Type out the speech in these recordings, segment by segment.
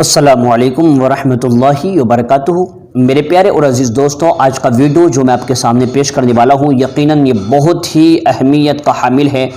السلام علیکم ورحمۃ اللہ وبرکاتہ۔ میرے پیارے اور عزیز دوستوں، آج کا ویڈیو جو میں آپ کے سامنے پیش کرنے والا ہوں یقیناً یہ بہت ہی اہمیت کا حامل ہے،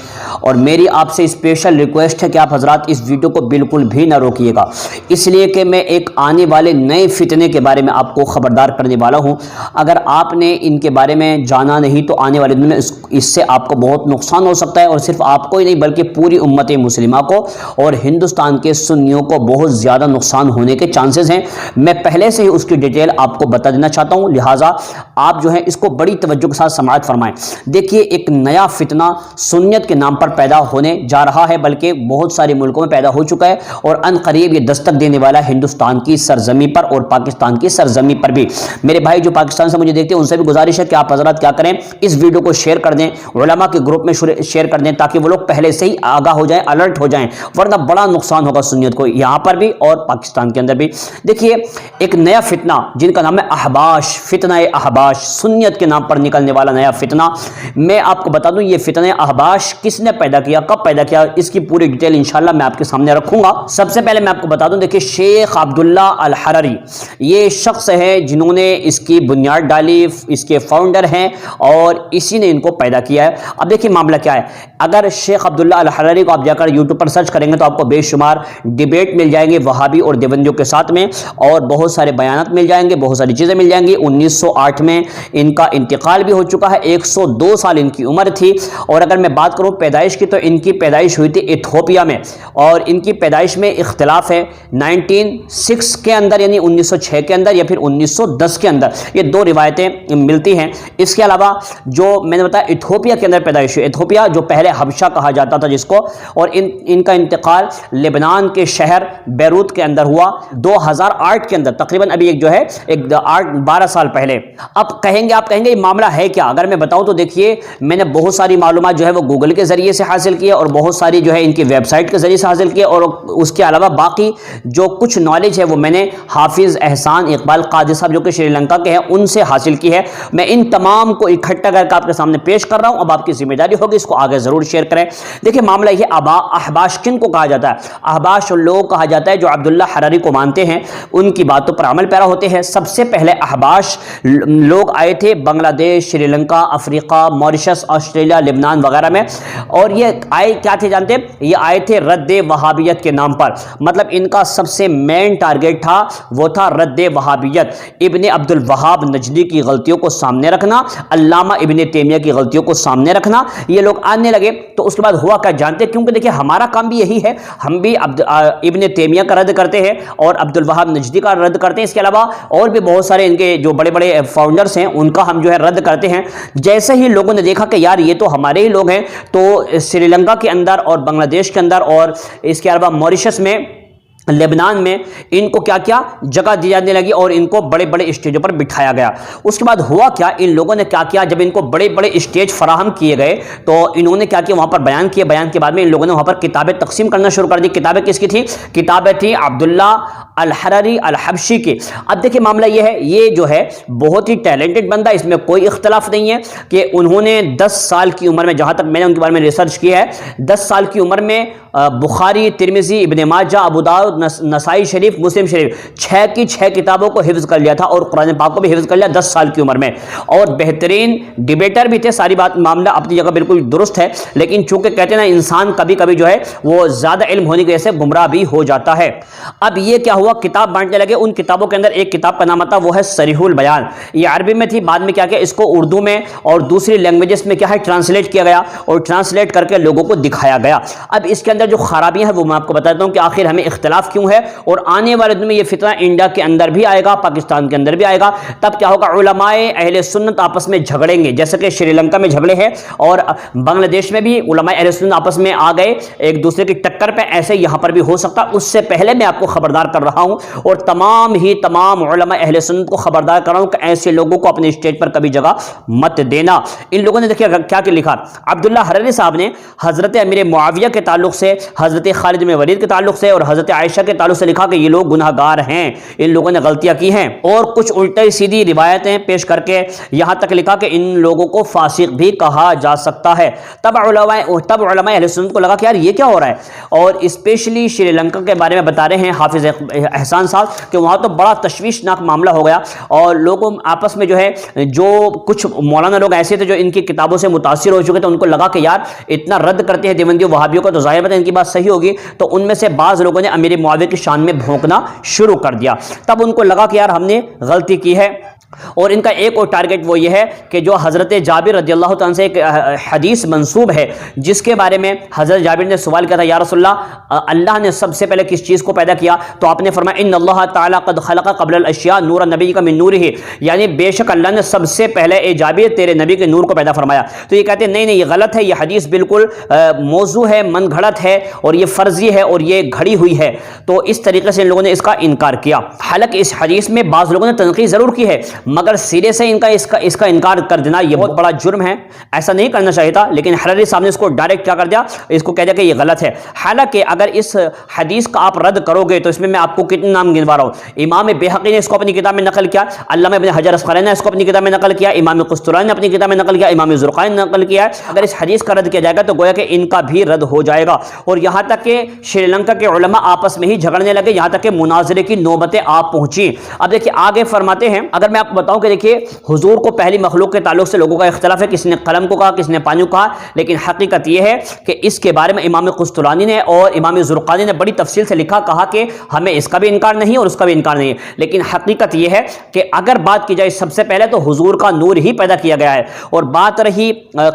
اور میری آپ سے اسپیشل ریکویسٹ ہے کہ آپ حضرات اس ویڈیو کو بالکل بھی نہ روکیے گا، اس لیے کہ میں ایک آنے والے نئے فتنے کے بارے میں آپ کو خبردار کرنے والا ہوں۔ اگر آپ نے ان کے بارے میں جانا نہیں تو آنے والے دنوں میں اس سے آپ کو بہت نقصان ہو سکتا ہے، اور صرف آپ کو ہی نہیں بلکہ پوری امت مسلمہ کو اور ہندوستان کے سنیوں کو بہت زیادہ نقصان ہونے کے چانسز ہیں۔ میں پہلے سے ہی اس کی ڈیٹیل آپ کو بتا دینا چاہتا ہوں، لہٰذا آپ جو ہے اس کو بڑی توجہ کے ساتھ سماعت فرمائیں۔ دیکھیے، ایک نیا فتنہ سنیت کے نام پر پیدا ہونے جا رہا ہے، بلکہ بہت سارے ملکوں میں پیدا ہو چکا ہے، اور ان قریب یہ دستک دینے والا ہے ہندوستان کی سرزمین پر اور پاکستان کی سرزمین پر بھی۔ میرے بھائی جو پاکستان سے مجھے دیکھتے ہیں ان سے بھی گزارش ہے کہ آپ حضرات کیا کریں، اس ویڈیو کو شیئر کر دیں، علماء کے گروپ میں شیئر کر دیں، تاکہ وہ لوگ پہلے سے ہی آگاہ ہو جائیں، الرٹ ہو جائیں، ورنہ بڑا نقصان ہوگا سنیت کو، یہاں پر بھی اور پاکستان کے اندر بھی۔ دیکھیے، ایک نیا فتنہ جن کا نام ہے احباش، فتنہ احباش، سنیت کے نام پر نکلنے والا نیا فتنہ۔ میں آپ کو بتا دوں یہ فتنہ احباش کس نے پیدا کیا، کب پیدا کیا، اس کی پوری ڈیٹیل انشاءاللہ میں آپ کے سامنے رکھوں گا۔ سب سے پہلے میں آپ کو بتا دوں، دیکھیے شیخ عبداللہ الحرری یہ شخص ہے جنہوں نے اس کی بنیاد ڈالی، اس کے فاؤنڈر ہیں، اور اسی نے ان کو پیدا کیا ہے۔ اب دیکھیے معاملہ کیا ہے، اگر شیخ عبداللہ الحرری کو آپ جا کر یوٹیوب پر سرچ کریں گے تو آپ کو بے شمار ڈیبیٹ مل جائیں گے وہابی اور دیوبندیوں کے ساتھ میں، اور بہت سارے بیانات مل جائیں گے، بہت ساری چیزیں مل جائیں گی۔ 1908 میں ان کا انتقال بھی ہو چکا ہے، 102 سال ان کی عمر تھی۔ اور اگر میں بات کروں پیدائش کی تو ان کی پیدائش ہوئی تھی ایتھوپیا میں، اور ان کی پیدائش میں اختلاف ہے 1906 کے اندر، یعنی 1906 کے اندر یا پھر 1910 کے اندر، یہ دو روایتیں ملتی ہیں۔ اس کے علاوہ جو میں نے بتایا ایتھوپیا کے اندر پیدائش ہوئی، ایتھوپیا جو پہلے حبشہ کہا جاتا تھا جس کو، اور ان کا انتقال لبنان کے شہر بیروت کے اندر ہوا 2008 کے اندر، تقریباً ابھی ایک جو ہے 12 سال پہلے۔ اب آپ کہیں گے یہ معاملہ ہے کیا؟ اگر میں بتاؤں تو دیکھیے، میں نے بہت ساری معلومات جو ہے وہ گوگل کے ذریعے سے حاصل کی ہے، اور بہت ساری جو ہے ان کی ویب سائٹ کے ذریعے سے حاصل کی ہے، اور اس کے علاوہ باقی جو کچھ نالج ہے وہ میں نے حافظ احسان اقبال قادری صاحب جو کہ شری لنکا کے ہیں ان سے حاصل کی ہے۔ میں ان تمام کو اکٹھا کر کے آپ کے سامنے پیش کر رہا ہوں، اب آپ کی ذمہ داری ہوگی اس کو آگے ضرور شیئر کریں۔ دیکھیں معاملہ یہ احباش کن کو کہا جاتا ہے؟ احباش لوگ کہا جاتا ہے جو عبداللہ حرری کو مانتے ہیں، ان کی باتوں پر عمل پیرا ہوتے ہیں۔ سب سے پہلے احباش لوگ آئے تھے بنگلہ دیش، شری لنکا، افریقہ، موریشس، آسٹریلیا، لبنان وغیرہ میں، اور یہ آئے کیا تھے جانتے ہیں؟ یہ آئے تھے رد وہابیت کے نام پر، مطلب ان کا سب سے مین ٹارگیٹ تھا وہ تھا رد وہابیت، ابن عبد الوہاب نجدی کی غلطیوں کو سامنے رکھنا، علامہ ابن تیمیہ کی غلطیوں کو سامنے رکھنا۔ یہ لوگ آنے لگے تو اس کے بعد ہوا کیا جانتے ہیں؟ کیونکہ دیکھیں ہمارا کام بھی یہی ہے، ہم بھی ابن تیمیہ کا رد کرتے ہیں اور عبد الوہاب نجدی کا رد کرتے ہیں، اس کے علاوہ اور بھی بہت سارے ان کے جو بڑے بڑے فاؤنڈرز ہیں ان کا ہم جو ہے رد کرتے ہیں۔ جیسے ہی لوگوں نے دیکھا کہ یار یہ تو ہمارے ہی لوگ ہیں، تو سری لنکا کے اندر اور بنگلہ دیش کے اندر اور اس کے علاوہ موریشس میں، لبنان میں ان کو کیا کیا جگہ دی جانے لگی، اور ان کو بڑے بڑے اسٹیجوں پر بٹھایا گیا۔ اس کے بعد ہوا کیا، ان لوگوں نے کیا کیا، جب ان کو بڑے بڑے اسٹیج فراہم کیے گئے تو انہوں نے کیا کیا، وہاں پر بیان کیے، بیان کے بعد میں ان لوگوں نے وہاں پر کتابیں تقسیم کرنا شروع کر دی۔ کتابیں کس کی تھی؟ کتابیں تھی عبداللہ الحرری الحبشی کی۔ اب دیکھیں معاملہ یہ ہے، یہ جو ہے بہت ہی ٹیلنٹڈ بندہ، اس میں کوئی اختلاف نہیں ہے کہ انہوں نے 10 سال کی عمر میں، جہاں تک میں نے ان کے بارے میں ریسرچ کیا ہے، 10 سال کی عمر میں بخاری، ترمذی، ابن ماجہ، ابو داؤد، نسائی شریف، مسلم شریف 6 کی 6 کتابوں کو حفظ کر لیا تھا، اور قرآن پاک کو بھی حفظ کر لیا 10 سال کی عمر میں، اور بہترین ڈیبیٹر بھی تھے۔ ساری بات معاملہ اپنی جگہ بالکل درست ہے، لیکن چونکہ کہتے ہیں نا انسان کبھی کبھی جو ہے وہ زیادہ علم ہونے کی وجہ سے گمراہ بھی ہو جاتا ہے۔ اب یہ کیا ہوا، کتاب بانٹنے لگے، ان کتابوں کے اندر ایک کتاب کا نام آتا وہ ہے صریح البیان، یہ عربی میں تھی، بعد میں کیا کیا اس کو اردو میں اور دوسری لینگویجز میں کیا ہے ٹرانسلیٹ کیا گیا، اور ٹرانسلیٹ کر کے لوگوں کو دکھایا گیا۔ اب اس کے اندر جو خرابیاں ہیں وہ میں آپ کو بتاتا ہوں کہ آخر ہمیں اختلاف کیوں ہے، اور آنے والے دن میں یہ فتنہ انڈیا کے اندر بھی آئے گا، پاکستان کے اندر بھی آئے گا۔ تب کیا ہوگا، علماء اہل سنت آپس میں جھگڑیں گے، جیسے کہ شری لنکا میں جھگڑے ہیں، اور بنگلہ دیش میں بھی علماء اہل سنت آپس میں آ گئے ایک دوسرے کی ٹکر پہ، ایسے یہاں پر بھی ہو سکتا۔ اس سے پہلے میں آپ کو خبردار کر رہا ہوں، اور تمام علماء اہل سنت کو خبردار کر رہا ہوں کہ ایسے لوگوں کو اپنے اسٹیج پر کبھی جگہ مت دینا۔ ان لوگوں نے دیکھیں کیا لکھا، عبداللہ حرری صاحب نے حضرت امیر معاویہ کے تعلق سے، حضرت خالد بن ولید کے تعلق سے اور حضرت عائشہ کے تعلق سے لکھا کہ یہ لوگ گناہ گار ہیں، ان لوگوں نے غلطیاں کی ہیں، اور کچھ الٹی سیدھی روایتیں پیش کر کے یہاں تک لکھا کہ ان لوگوں کو فاسق بھی کہا جا سکتا ہے۔ تب علماء اہل سنت کو لگا کہ یار یہ کیا ہو رہا ہے، اور اسپیشلی شری لنکا کے بارے میں بتا رہے ہیں حافظ احسان صاحب کہ وہاں تو بڑا تشویشناک معاملہ ہو گیا اور لوگوں آپس میں جو ہے جو کچھ مولانا لوگ ایسے تھے جو ان کی کتابوں سے متاثر ہو چکے تھے، ان کو لگا کہ یار اتنا رد کرتے ہیں دیوبندیوں وہابیوں کو تو ظاہر بات ہے ان کی بات صحیح ہوگی، تو ان میں سے بعض لوگوں نے امیر معاویہ کی شان میں بھونکنا شروع کر دیا۔ تب ان کو لگا کہ یار ہم نے غلطی کی ہے، اور ان کا ایک اور ٹارگٹ وہ یہ ہے کہ جو حضرت جابر رضی اللہ تعالیٰ سے ایک حدیث منسوب ہے جس کے بارے میں حضرت جابر نے سوال کیا تھا، یا رسول اللہ اللہ نے سب سے پہلے کس چیز کو پیدا کیا؟ تو آپ نے فرمایا ان اللہ تعالیٰ قد خلق قبل الاشیاء نور نبی کا من نورہ، یعنی بے شک اللہ نے سب سے پہلے اے جابر تیرے نبی کے نور کو پیدا فرمایا۔ تو یہ کہتے ہیں نہیں نہیں یہ غلط ہے، یہ حدیث بالکل موضوع ہے، من گھڑت ہے اور یہ فرضی ہے اور یہ گھڑی ہوئی ہے۔ تو اس طریقے سے ان لوگوں نے اس کا انکار کیا، حالانکہ اس حدیث میں بعض لوگوں نے تنقید ضرور کی ہے مگر سرے سے اس کا انکار کر دینا یہ بہت بڑا جرم ہے، ایسا نہیں کرنا چاہیے تھا، لیکن حرری صاحب نے اس کو ڈائریکٹ کیا کر دیا، اس کو کہہ دیا کہ یہ غلط ہے۔ حالانکہ اگر اس حدیث کا آپ رد کرو گے تو اس میں آپ کو کتنے نام گنوا رہا ہوں، امام بہقی نے اس کو اپنی کتاب میں نقل کیا، علامہ ابن حجر اسقلانی نے اس کو اپنی کتاب میں نقل کیا، امام قسطلانی نے اپنی کتاب میں نقل کیا، امام زرقانی نے نقل کیا۔ اگر اس حدیث کا رد کیا جائے گا تو گویا کہ ان کا بھی رد ہو جائے گا، اور یہاں تک کہ شری لنکا کے علماء آپس میں ہی جھگڑنے لگے، یہاں تک کہ مناظرے کی نوبتیں آپ پہنچی۔ اب دیکھیے آگے فرماتے ہیں، اگر میں آپ کو بتاؤں کہ دیکھیے حضور کو پہلی مخلوق کے تعلق سے لوگوں کا اختلاف ہے، کسی نے قلم کو کہا، کسی نے پانی کو کہا، لیکن حقیقت یہ ہے کہ اس کے بارے میں امام قسطلانی نے اور امام زرقانی نے بڑی تفصیل سے لکھا، کہا کہ ہمیں اس کا بھی انکار نہیں اور اس کا بھی انکار نہیں ہے، لیکن حقیقت یہ ہے کہ اگر بات کی جائے سب سے پہلے تو حضور کا نور ہی پیدا کیا گیا ہے، اور بات رہی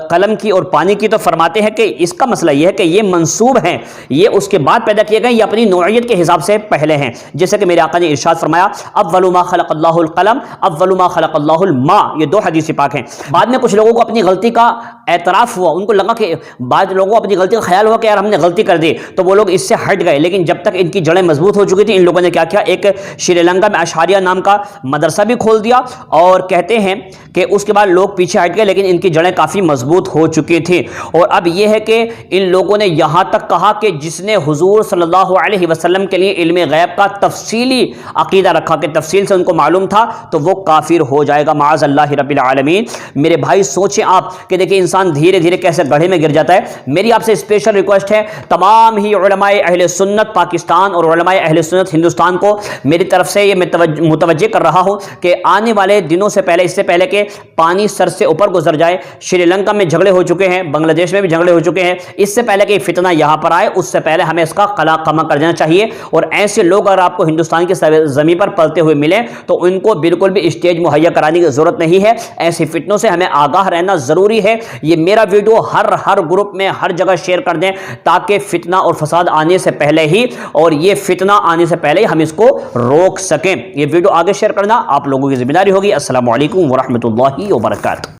قلم کی اور پانی کی تو فرماتے ہیں کہ اس کا مسئلہ یہ ہے کہ یہ منسوب ہیں، یہ اس کے بعد پیدا کیے گئے، یہ اپنی نوعیت کے حساب سے پہلے ہیں، جیسے کہ میرے آقا نے ارشاد فرمایا اول ما خلق اللہ القلم اول ما خلق اللہ الماء، یہ دو حدیث پاک ہیں۔ بعد میں کچھ لوگوں کو اپنی غلطی کا اعتراف ہوا، ان کو لگا کہ بعض لوگوں کو اپنی غلطی کا خیال ہوا کہ یار ہم نے غلطی کر دی، تو وہ لوگ اس سے ہٹ گئے، لیکن جب تک ان کی جڑیں مضبوط ہو چکی تھی ان لوگوں نے کیا کیا، ایک شری لنکا میں اشعریہ نام کا مدرسہ بھی کھول دیا، اور کہتے ہیں کہ اس کے بعد لوگ پیچھے ہٹ گئے لیکن ان کی جڑیں کافی مضبوط ہو چکی تھی۔ اور اب یہ ہے کہ ان لوگوں نے یہاں تک کہا کہ جس نے حضور صلی اللہ علیہ وسلم کے لیے علم غیب کا تفصیلی عقیدہ رکھا کہ تفصیل سے ان کو معلوم تھا تو وہ کافر ہو جائے گا، معاذ اللہ رب العالمین۔ میرے بھائی سوچیں آپ کہ دیکھیں انسان دھیرے دھیرے کیسے گڑھے میں گر جاتا ہے۔ میری آپ سے اسپیشل ریکویسٹ ہے تمام ہی علماء اہل سنت پاکستان اور علماء اہل سنت ہندوستان کو، میری طرف سے یہ میں متوجہ کر رہا ہوں کہ آنے والے دنوں سے پہلے، اس سے پہلے کہ پانی سر سے اوپر گزر جائے، شری لنکا میں جھگڑے ہو چکے ہیں، بنگلہ دیش میں بھی جھگڑے ہو چکے ہیں، اس سے پہلے کہ فتنہ یہاں پر آئے اس سے پہلے ہمیں اس کا قلع قمع کر دینا چاہیے۔ اور ایسے لوگ اگر آپ کو ہندوستان کی زمین پر پلتے ہوئے ملیں تو ان کو بالکل بھی اسٹیج مہیا کرانے کی ضرورت نہیں ہے، ایسی فتنوں سے ہمیں آگاہ رہنا ضروری ہے۔ یہ میرا ویڈیو ہر گروپ میں ہر جگہ شیئر کر دیں تاکہ فتنہ اور فساد آنے سے پہلے ہی، اور یہ فتنہ آنے سے پہلے ہی ہم اس کو روک سکیں۔ یہ ویڈیو آگے شیئر کرنا آپ لوگوں کی ذمہ داری ہوگی۔ السلام علیکم ورحمۃ اللہ وبرکاتہ۔